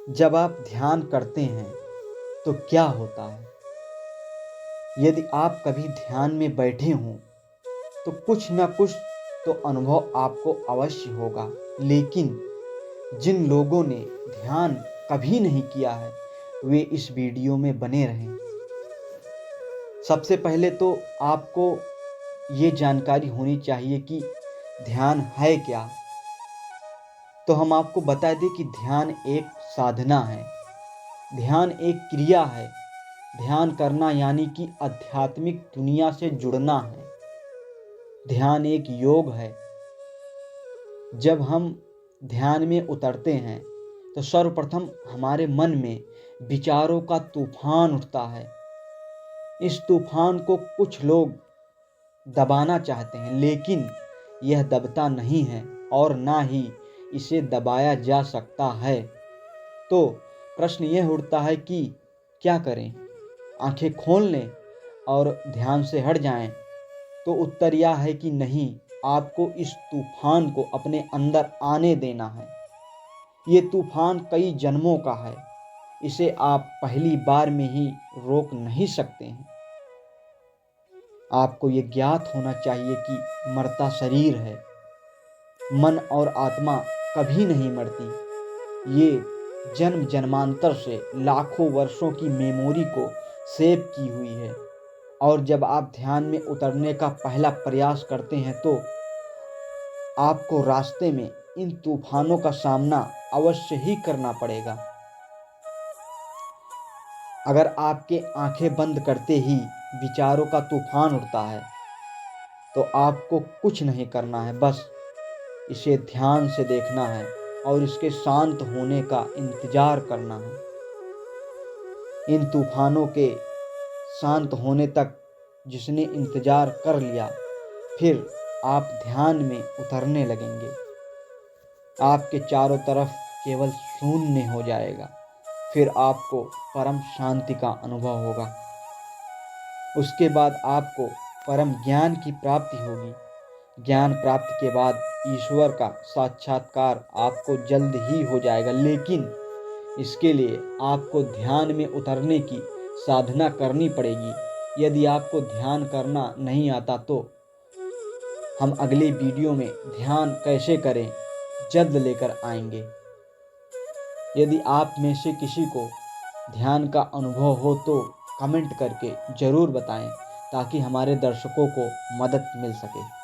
जब आप ध्यान करते हैं तो क्या होता है? यदि आप कभी ध्यान में बैठे हों तो कुछ न कुछ तो अनुभव आपको अवश्य होगा। लेकिन जिन लोगों ने ध्यान कभी नहीं किया है वे इस वीडियो में बने रहें। सबसे पहले तो आपको ये जानकारी होनी चाहिए कि ध्यान है क्या। तो हम आपको बता दें कि ध्यान एक साधना है, ध्यान एक क्रिया है। ध्यान करना यानी कि आध्यात्मिक दुनिया से जुड़ना है। ध्यान एक योग है। जब हम ध्यान में उतरते हैं तो सर्वप्रथम हमारे मन में विचारों का तूफान उठता है। इस तूफान को कुछ लोग दबाना चाहते हैं, लेकिन यह दबता नहीं है और ना ही इसे दबाया जा सकता है। तो प्रश्न यह उठता है कि क्या करें? आंखें खोल लें और ध्यान से हट जाएं? तो उत्तर यह है कि नहीं, आपको इस तूफान को अपने अंदर आने देना है। ये तूफान कई जन्मों का है, इसे आप पहली बार में ही रोक नहीं सकते हैं। आपको ये ज्ञात होना चाहिए कि मरता शरीर है, मन और आत्मा कभी नहीं मरती। ये जन्म जन्मांतर से लाखों वर्षों की मेमोरी को सेव की हुई है। और जब आप ध्यान में उतरने का पहला प्रयास करते हैं तो आपको रास्ते में इन तूफानों का सामना अवश्य ही करना पड़ेगा। अगर आपके आंखें बंद करते ही विचारों का तूफान उठता है तो आपको कुछ नहीं करना है, बस इसे ध्यान से देखना है और इसके शांत होने का इंतजार करना है। इन तूफानों के शांत होने तक जिसने इंतजार कर लिया, फिर आप ध्यान में उतरने लगेंगे। आपके चारों तरफ केवल शून्य हो जाएगा। फिर आपको परम शांति का अनुभव होगा। उसके बाद आपको परम ज्ञान की प्राप्ति होगी। ज्ञान प्राप्ति के बाद ईश्वर का साक्षात्कार आपको जल्द ही हो जाएगा। लेकिन इसके लिए आपको ध्यान में उतरने की साधना करनी पड़ेगी। यदि आपको ध्यान करना नहीं आता तो हम अगले वीडियो में ध्यान कैसे करें जल्द लेकर आएंगे। यदि आप में से किसी को ध्यान का अनुभव हो तो कमेंट करके ज़रूर बताएं, ताकि हमारे दर्शकों को मदद मिल सके।